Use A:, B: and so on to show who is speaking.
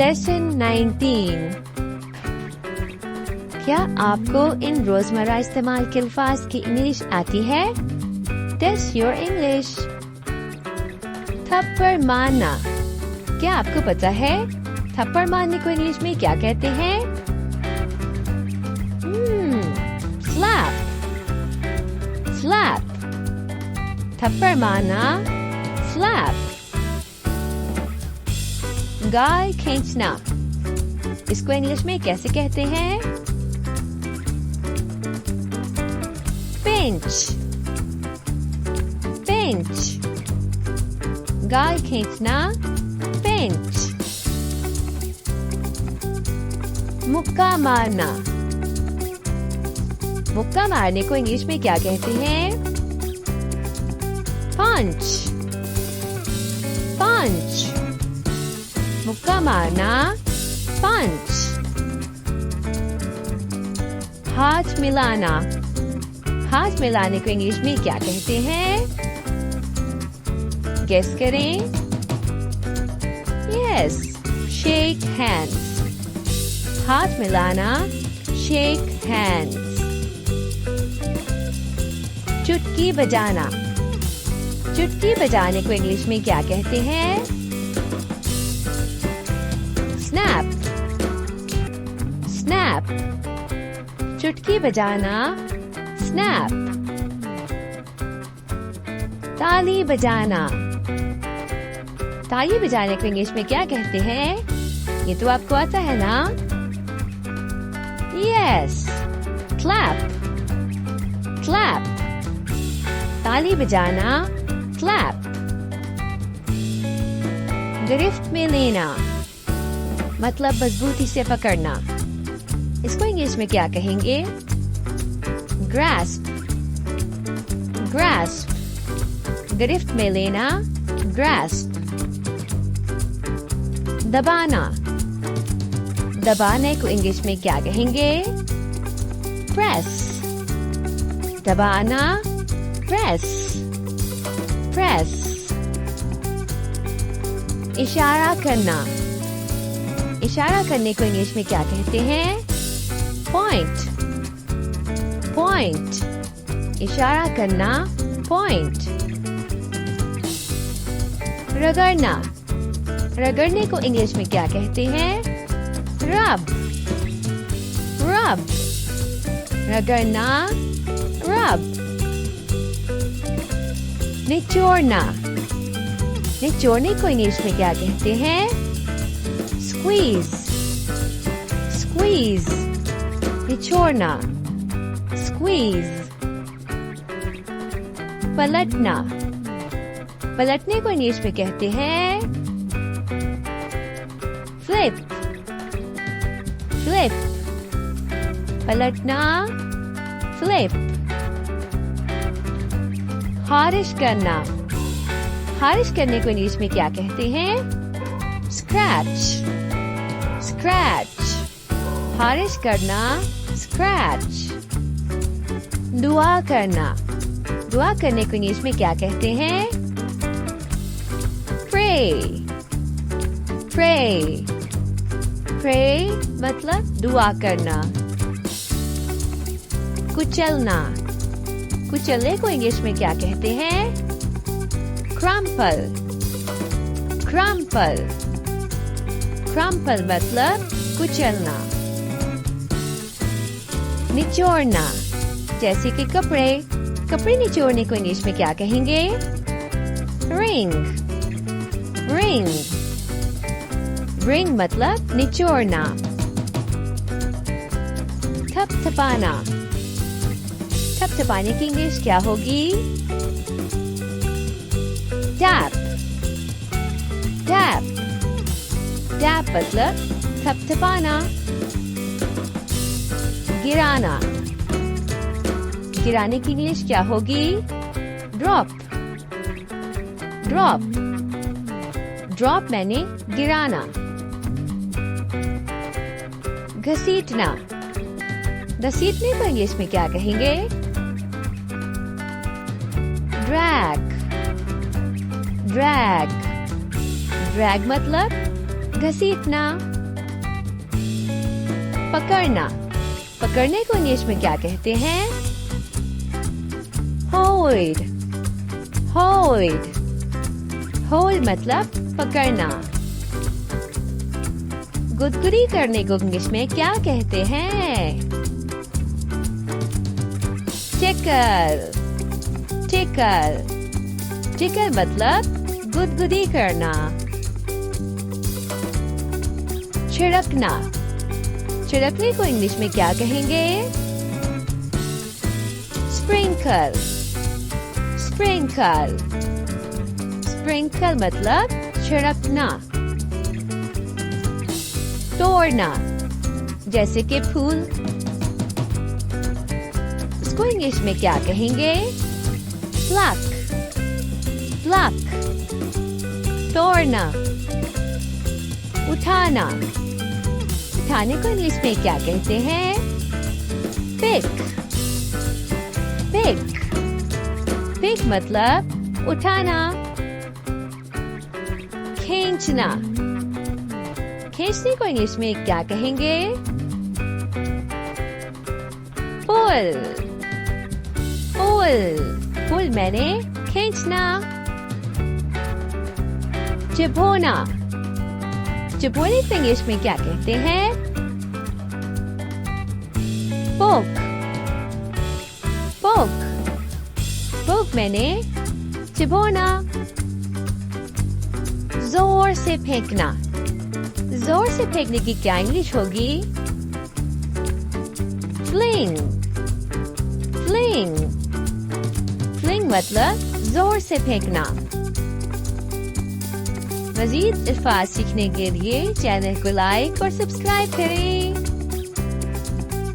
A: Lesson 19। क्या आपको इन रोजमर्रा इस्तेमाल के अल्फाज की इंग्लिश आती है? Test your English. थप्पड़ मारना। क्या आपको पता है थप्पड़ मारने को इंग्लिश में क्या कहते हैं? स्लैप। स्लैप। थप्पड़ मारना, स्लैप। गाल खींचना, इसको इंग्लिश में कैसे कहते हैं? पिंच। पिंच। गाल खींचना, पिंच। मुक्का मारना। मुक्का मारने को इंग्लिश में क्या कहते हैं? पंच। पंच। मुक्का मारना, पंच। हाथ मिलाना। हाथ मिलाने को इंग्लिश में क्या कहते हैं? गेस करें। Yes, shake hands. हाथ मिलाना, शेक हैंड्स। चुटकी बजाना। चुटकी बजाने को इंग्लिश में क्या कहते हैं? स्नैप। स्नैप। चुटकी बजाना, स्नैप। ताली बजाना। ताली बजाने को इंग्लिश में क्या कहते हैं? ये तो आपको आता है ना? Yes, clap. क्लैप। ताली बजाना, क्लैप। गिरफ्त में लेना, मतलब मजबूती से पकड़ना। इसको इंग्लिश में क्या कहेंगे? ग्रास्प। ग्रास्प। गिरफ्त में लेना, ग्रास्प। दबाना। दबाने को इंग्लिश में क्या कहेंगे? प्रेस। दबाना, प्रेस। प्रेस। इशारा करना। इशारा करने को इंग्लिश में क्या कहते हैं? पॉइंट। पॉइंट। इशारा करना, पॉइंट। रगड़ना। रगड़ने को इंग्लिश में क्या कहते हैं? रब। रब। रगड़ना, रब। निचोड़ना। निचोड़ने को इंग्लिश में क्या कहते हैं? स्क्वीज। स्क्वीज। निचोड़ना, स्क्वीज। पलटना। पलटने को इंग्लिश में कहते हैं? फ्लिप। फ्लिप। पलटना, फ्लिप। खारिश करना। खारिश करने को इंग्लिश में क्या कहते हैं? स्क्रैच। स्क्रैच। खारिश करना, स्क्रैच। दुआ करना। दुआ करने को इंग्लिश में क्या कहते हैं? प्रे। प्रे। प्रे मतलब दुआ करना। कुचलना। कुचलने को इंग्लिश में क्या कहते हैं? क्रम्पल। क्रम्पल। क्रम्पल मतलब कुचलना। निचोड़ना, जैसे कि कपड़े। कपड़े निचोड़ने को इंग्लिश में क्या कहेंगे? रिंग। रिंग। रिंग मतलब निचोड़ना। थपथपाना। थपथपाने की इंग्लिश क्या होगी? टैप। टैप। टैप मतलब थपथपाना। गिराना। गिराने की इंग्लिश क्या होगी? ड्रॉप। ड्रॉप। ड्रॉप मैंने गिराना। घसीटना। घसीटने को इंग्लिश में क्या कहेंगे? ड्रैग। ड्रैग। ड्रैग मतलब घसीटना। पकड़ना। पकड़ने को इंग्लिश में क्या कहते हैं? होल्ड। होल्ड। होल्ड मतलब पकड़ना। गुदगुदी करने को इंग्लिश में क्या कहते हैं? टिकल। टिकल। टिकल मतलब गुदगुदी करना। छिड़कना। छिड़कने को इंग्लिश में क्या कहेंगे? स्प्रिंकल। स्प्रिंकल। स्प्रिंकल मतलब छिड़कना। तोड़ना, जैसे कि फूल, उसको इंग्लिश में क्या कहेंगे? प्लक। प्लक। तोड़ना। उठाना। उठाने को इंग्लिश में क्या कहते हैं? पिक। पिक। पिक मतलब उठाना। खींचना। खींचने को इंग्लिश में क्या कहेंगे? पुल। पुल। पुल मैंने खींचना। चिबोना। चिबोने को इंग्लिश में क्या कहते हैं? पोक। पोक। पोक मैंने चिबोना। जोर से फेंकना। जोर से फेंकने की क्या इंग्लिश होगी? फ्लिंग। फ्लिंग। फ्लिंग मतलब जोर से फेंकना। मजीद अल्फाज सीखने के लिए चैनल को लाइक और सब्सक्राइब करें।